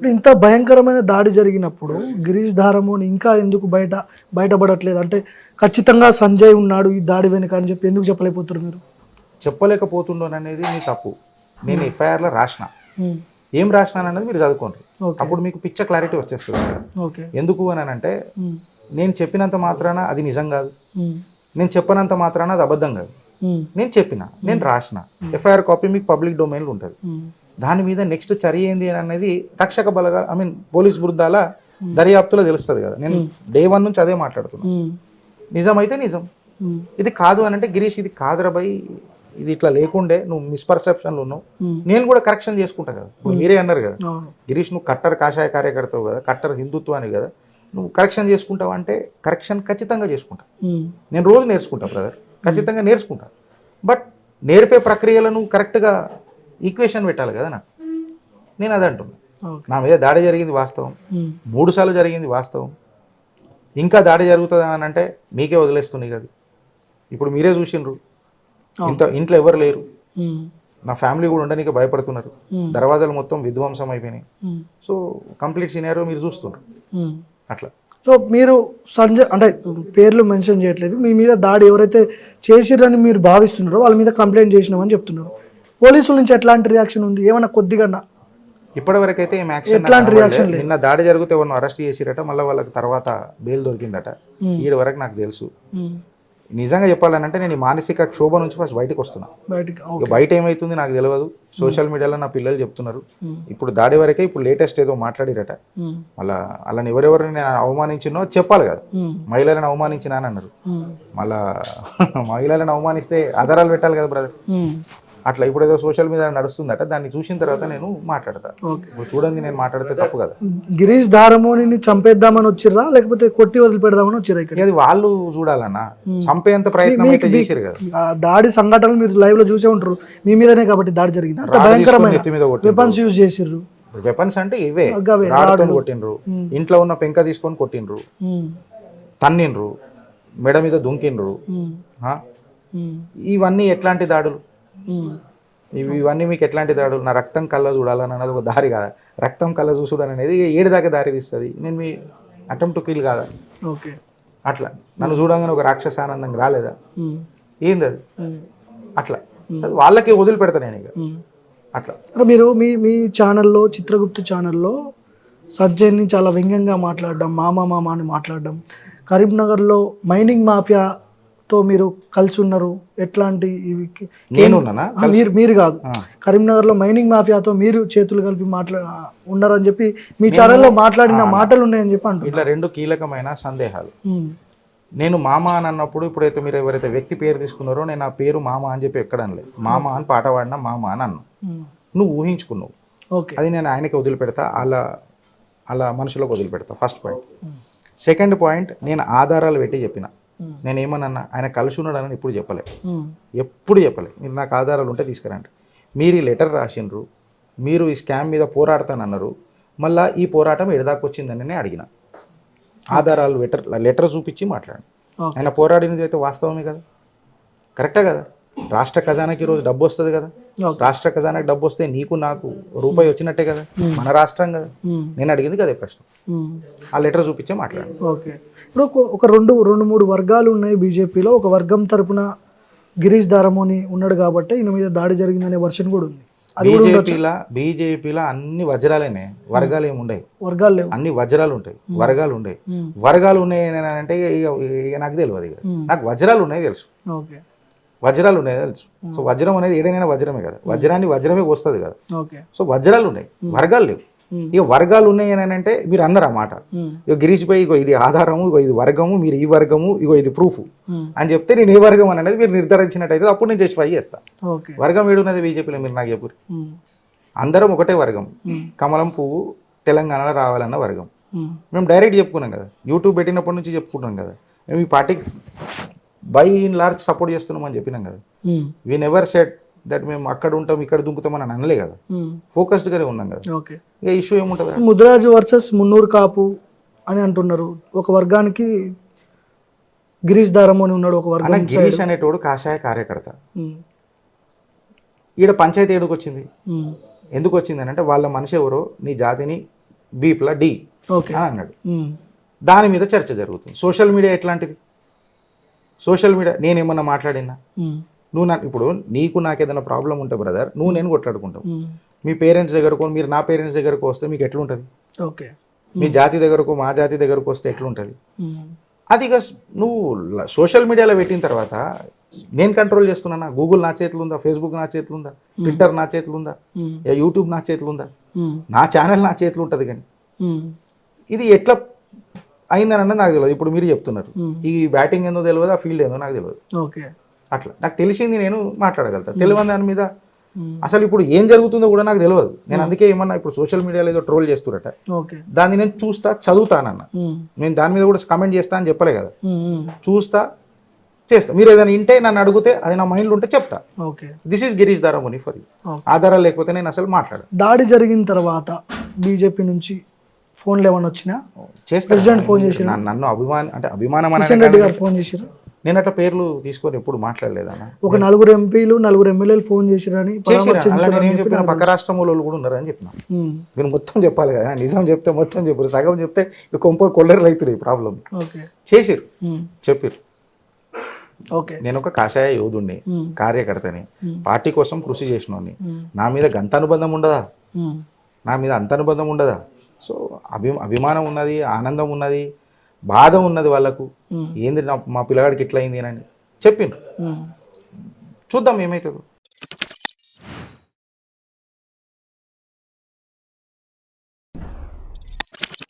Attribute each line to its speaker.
Speaker 1: ఇప్పుడు ఇంత భయంకరమైన దాడి జరిగినప్పుడు గిరీష్ ధారమోని ఇంకా ఎందుకు బయటపడట్లేదు? అంటే ఖచ్చితంగా సంజయ్ ఉన్నాడు ఈ దాడి వెనుక అని చెప్పి ఎందుకు చెప్పలేకపోతారు మీరు?
Speaker 2: చెప్పలేకపోతుండోననేది మీ తప్పు. నేను ఎఫ్ఐఆర్లో రాసిన, ఏం రాసినానన్నది మీరు చదువుకోండి. అప్పుడు మీకు పిచ్చ క్లారిటీ వచ్చేస్తుంది. ఎందుకు అని అంటే నేను చెప్పినంత మాత్రాన అది నిజం కాదు, నేను చెప్పనంత మాత్రాన అది అబద్ధం కాదు. నేను చెప్పిన, నేను రాసిన ఎఫ్ఐఆర్ కాపీ మీకు పబ్లిక్ డొమైన్లో ఉంటుంది. దాని మీద నెక్స్ట్ చర్య ఏంది అనేది రక్షక బలగా పోలీస్ బృందాల దర్యాప్తులో తెలుస్తుంది కదా. నేను డే 1 నుంచి అదే మాట్లాడుతున్నాను. నిజం అయితే నిజం, ఇది కాదు అని అంటే గిరీష్ ఇది కాదురా బై, ఇది ఇట్లా లేకుండే, నువ్వు మిస్పర్సెప్షన్లు ఉన్నావు, నేను కూడా కరెక్షన్ చేసుకుంటా కదా. ఇప్పుడు మీరే అన్నారు కదా గిరీష్ నువ్వు కట్టర్ కాషాయ కార్యకర్తవు కదా, కట్టర్ హిందుత్వాన్ని కదా, నువ్వు కరెక్షన్ చేసుకుంటావు అంటే కరెక్షన్ ఖచ్చితంగా చేసుకుంటా. నేను రోజు నేర్చుకుంటా బ్రదర్, ఖచ్చితంగా నేర్చుకుంటా. బట్ నేర్పే ప్రక్రియలను కరెక్ట్గా ఈక్వేషన్ పెట్టాలి కదా నాకు. నేను అదే అంటున్నా. నా మీద దాడి జరిగింది వాస్తవం, 3 సార్లు జరిగింది వాస్తవం. ఇంకా దాడి జరుగుతుంది అని అంటే మీకే వదిలేస్తుంది కదా. ఇప్పుడు మీరే చూసిండ్రు, ఇంట్లో ఎవరు లేరు, నా ఫ్యామిలీ కూడా ఉండడానికి భయపడుతున్నారు, దర్వాజాలు మొత్తం విధ్వంసం అయిపోయినాయి. సో కంప్లీట్ సినారియో మీరు చూస్తున్నారు అట్లా.
Speaker 1: సో మీరు సంజయ్ అంటే పేర్లు మెన్షన్ చేయట్లేదు, మీ మీద దాడి ఎవరైతే చేసిరని మీరు భావిస్తున్నారో వాళ్ళ మీద కంప్లైంట్ చేసినామని చెప్తున్నారు. పోలీసుల నుంచి ఎట్లాంటి రియాక్షన్ ఉంది? ఏమన్నా కొద్దిగా
Speaker 2: ఇప్పటివరకు అయితే ఏం యాక్షన్ నిన్న దాడి జరిగితే ఎవరిని అరెస్ట్ చేసిరట, మళ్ళీ వాళ్ళకి తర్వాత బెయిల్ దొరికిందట. ఈడ వరకు నాకు తెలుసు. నిజంగా చెప్పాలనంటే నేను ఈ మానసిక క్షోభ నుంచి ఫస్ట్ బయటకు వస్తున్నా. బయట ఏమైతుంది నాకు తెలియదు, సోషల్ మీడియాలో నా పిల్లలు చెప్తున్నారు. ఇప్పుడు దాడి వరకే, ఇప్పుడు లేటెస్ట్ ఏదో మాట్లాడిరట. మళ్ళీ అలాని ఎవరెవరిని నేను అవమానించినో చెప్పాలి కదా. మహిళలను అవమానించినా అని అన్నారు, మళ్ళా మహిళలను అవమానిస్తే ఆధారాలు పెట్టాలి కదా బ్రదర్. అట్లా ఇప్పుడు ఏదో సోషల్ మీడియా నడుస్తుందట, దాన్ని చూసిన తర్వాత నేను మాట్లాడతా. ఇప్పుడు చూడండి, నేను మాట్లాడితే తప్పు కదా.
Speaker 1: గిరీష్ ధారమోని చంపేద్దామని వచ్చిర్రా లేకపోతే కొట్టి వదిలిపెడదామని వచ్చిర్రా? ఇక్కడ
Speaker 2: అది వాళ్ళు చూడాలన్నా, చంపేంత ప్రయత్నం అయితే చేశారు కదా.
Speaker 1: దాడి సంఘటనలు మీరు లైవ్ లో చూసే ఉంటారు, మీ మీదనే కాబట్టి దాడి జరిగింది. అంత భయంకరమైన వెపన్స్ యూజ్ చేసిర్రు.
Speaker 2: వెపన్స్ అంటే ఇవే, రాడ్తో కొట్టిండ్రు, ఇంట్లో ఉన్న పెంక తీసుకొని కొట్టిండ్రు, తన్నిండ్రు, మెడ మీద దుంకిండ్రు. ఇవన్నీ ఎట్లాంటి దాడులు? ఇవన్నీ మీకు ఎట్లాంటి దాడులు? నా రక్తం కళ్ళ చూడాలని అన్నది ఒక దారి కాదా? రక్తం కళ్ళ చూసుడు అనేది 7 దాకా దారి తీస్తుంది. నేను మీ అటెంప్ట్ టు కిల్ కాదా? అట్లా నన్ను చూడంగానే ఒక రాక్షస ఆనందం రాలేదా? ఏంది అది? అట్లా వాళ్ళకి వదిలిపెడతా నేను ఇక. అట్లా
Speaker 1: మీరు మీ ఛానల్లో, చిత్రగుప్త ఛానల్లో సంజయ్ని చాలా వ్యంగ్యంగా మాట్లాడడం, మామ అని మాట్లాడడం, కరీంనగర్లో మైనింగ్ మాఫియాతో మీరు కలిసి ఉన్నారు, ఎట్లాంటి మీరు కాదు, కరీంనగర్లో మైనింగ్ మాఫియాతో మీరు చేతులు కలిపి ఉన్నారని చెప్పి మీ ఛానల్లో మాట్లాడిన మాటలు ఉన్నాయని చెప్పి అంటారు.
Speaker 2: ఇట్లా 2 కీలకమైన సందేహాలు. నేను మామ అని అన్నప్పుడు, ఇప్పుడైతే మీరు ఎవరైతే వ్యక్తి పేరు తీసుకున్నారో, నేను ఆ పేరు మామ అని చెప్పి ఎక్కడనలేదు. మామ అని పాట పాడినా మామ అని అన్నా. నువ్వు ఊహించుకున్నావు, అది నేను ఆయనకి వదిలిపెడతా, అలా మనుషులకు వదిలిపెడతా. First point. సెకండ్ పాయింట్, నేను ఆధారాలు పెట్టి చెప్పిన. నేను ఏమన్నా ఆయన కలిసి ఉన్నాడని ఎప్పుడు చెప్పలే. మీరు నాకు ఆధారాలు ఉంటే తీసుకురండి. మీరు ఈ లెటర్ రాసిండ్రు, మీరు ఈ స్కామ్ మీద పోరాడతానన్నారు, మళ్ళీ ఈ పోరాటం ఎడదాకా వచ్చిందని నేను అడిగిన. ఆధారాలు లెటర్ చూపించి మాట్లాడండి. ఆయన పోరాడినది అయితే వాస్తవమే కదా, కరెక్టే కదా. రాష్ట్ర ఖజానాకి ఈరోజు డబ్బు వస్తుంది కదా. రాష్ట్ర ఖజానాకి డబ్బు వస్తే నీకు నాకు రూపాయి వచ్చినట్టే కదా, మన రాష్ట్రం కదా. నేను అడిగింది కదే ప్రశ్న. ఆ లెటర్ చూపించే మాట్లాడండి.
Speaker 1: ఓకే, ఇప్పుడు ఒక రెండు 3 వర్గాలు ఉన్నాయి బీజేపీలో. ఒక వర్గం తరపున గిరీష్ ధారమోని ఉన్నాడు కాబట్టి ఈయన మీద దాడి జరిగిందనే వర్షన్ కూడా ఉంది.
Speaker 2: బీజేపీలో అన్ని వజ్రాలేనే, వర్గాలు ఏమి ఉండవు.
Speaker 1: వర్గాలు లేవు,
Speaker 2: అన్ని వజ్రాలు ఉంటాయి, వర్గాలు ఉండవు. వర్గాలు ఉన్నాయి అంటే ఇక నాకు తెలియదు. ఇక నాకు వజ్రాలు ఉన్నాయి తెలుసు, వజ్రాలు ఉన్నాయి తెలుసు. సో వజ్రం అనేది ఏదైనా వజ్రమే కదా, వజ్రాన్ని వజ్రమే వస్తుంది కదా. సో వజ్రాలు ఉన్నాయి, వర్గాలు లేవు. ఇక వర్గాలు ఉన్నాయి అని అంటే మీరు అన్నారు అన్నమాట. ఇక గిరీష్ పై ఇగో ఇది ఆధారము, ఇగో ఇది వర్గము, మీరు ఈ వర్గము, ఇగో ఇది ప్రూఫ్ అని చెప్తే నేను ఏ వర్గం అనేది మీరు నిర్ధారించినట్టయితే అప్పుడు నేను జస్టిఫై చేస్తా. వర్గం ఏడున్నది బీజేపీలో మీరు నాకు చెప్పు. అందరం ఒకటే వర్గం, కమలం పువ్వు తెలంగాణలో రావాలన్న వర్గం. మేము డైరెక్ట్ చెప్పుకున్నాం కదా, యూట్యూబ్ పెట్టినప్పటి నుంచి చెప్పుకుంటాం కదా. మేము ఈ పార్టీకి బై ఇన్ లార్జ్ సపోర్ట్ చేస్తున్నామని చెప్పినాం కదా. వీ నెవర్ సెడ్ దట్ మేము అక్కడ ఉంటాం ఇక్కడ దుంకుతామని అనలే కదా, ఫోకస్డ్గానే ఉన్నాం కదా. ఇక ఇష్యూ ఏముంటుంది?
Speaker 1: ముదిరాజు వర్సెస్ మున్నూరు కాపు అని అంటున్నారు. ఒక వర్గానికి గిరీష్ ధారమోని ఉన్నాడు, ఒక వర్గం
Speaker 2: గిరీష్ అనేటోడు కాషాయ కార్యకర్త. ఈడ పంచాయతీ ఏడుకు వచ్చింది, ఎందుకు వచ్చింది అని అంటే వాళ్ళ మనిషి ఎవరో నీ జాతిని బీప్లా డి
Speaker 1: ఓకే
Speaker 2: అని అన్నాడు. దాని మీద చర్చ జరుగుతుంది. సోషల్ మీడియా ఎట్లాంటిది? సోషల్ మీడియా నేనేమన్నా మాట్లాడినా, నువ్వు ఇప్పుడు నీకు నాకు ఏదైనా ప్రాబ్లం ఉంటే బ్రదర్, నువ్వు నేను కొట్లాడుకుంటావు. మీ పేరెంట్స్ దగ్గరకు, మీరు నా పేరెంట్స్ దగ్గరకు వస్తే మీకు ఎట్లుంటుంది?
Speaker 1: ఓకే.
Speaker 2: మీ జాతి దగ్గరకు మా జాతి దగ్గరకు వస్తే ఎట్లుంటుంది? అది ఇక నువ్వు సోషల్ మీడియాలో పెట్టిన తర్వాత నేను కంట్రోల్ చేస్తున్నానా? గూగుల్ నా చేతులు ఉందా? ఫేస్బుక్ నా చేతులు ఉందా? ట్విట్టర్ నా చేతులు ఉందా? యూట్యూబ్ నా చేతులు ఉందా? నా ఛానల్ నా చేతులు ఉంటుంది. కానీ ఇది ఎట్లా అయిందని అన్నది నాకు తెలియదు. ఇప్పుడు మీరు చెప్తున్నారు, ఈ బ్యాటింగ్ ఏందో తెలియదు, ఆ ఫీల్డ్ ఏందో నాకు తెలియదు.
Speaker 1: ఓకే.
Speaker 2: అట్లా నాకు తెలిసింది నేను మాట్లాడగలుగుతాను. తెలియని దాని మీద అసలు ఇప్పుడు ఏం జరుగుతుందో కూడా నాకు తెలియదు. నేను అందుకే ఏమన్నా ఇప్పుడు సోషల్ మీడియాలో ఏదో ట్రోల్ చేస్తురట, దాన్ని నేను చూస్తా, చదువుతానన్న. నేను దాని మీద కూడా కమెంట్ చేస్తా అని చెప్పలే కదా, చూస్తా, చేస్తా. మీరు ఏదైనా వింటే నన్ను అడిగితే అది నా మైండ్లో ఉంటే చెప్తా. This is Girish Daramuni for you. ఆధారాలు లేకపోతే నేను అసలు మాట్లాడను.
Speaker 1: దాడి జరిగిన తర్వాత బీజేపీ నుంచి ఫోన్లు ఏమన్నా వచ్చినా ప్రెసిడెంట్ ఫోన్ చేసి
Speaker 2: నన్ను అభిమానం
Speaker 1: కిషన్ రెడ్డి గారు ఫోన్ చేశారు.
Speaker 2: నేను అట్లా పేర్లు తీసుకొని ఎప్పుడు మాట్లాడలేదన్న.
Speaker 1: ఒక 4 ఎంపీలు 4 ఎమ్మెల్యేలు ఫోన్ చేసిరని
Speaker 2: చెప్పిన పక్క రాష్ట్రం వాళ్ళు కూడా ఉన్నారని చెప్పిన. మీరు మొత్తం చెప్పాలి కదా, నిజం చెప్తే మొత్తం చెప్పారు, సగం చెప్తే కొల్లెరలు అవుతున్నాయి. ప్రాబ్లం చేసిరు, చెప్పిరు. నేను ఒక కాషాయ యోధుడిని, కార్యకర్తని, పార్టీ కోసం కృషి చేసినోని. నా మీద గంత అనుబంధం ఉండదా? నా మీద అంత అనుబంధం ఉండదా? సో అభిమానం ఉన్నది, ఆనందం ఉన్నది, బాధ ఉన్నది వాళ్ళకు. ఏంది మా పిల్లగాడికి ఇట్లా అయింది అని చెప్పిండ్రు. చూద్దాం ఏమవుతుందో.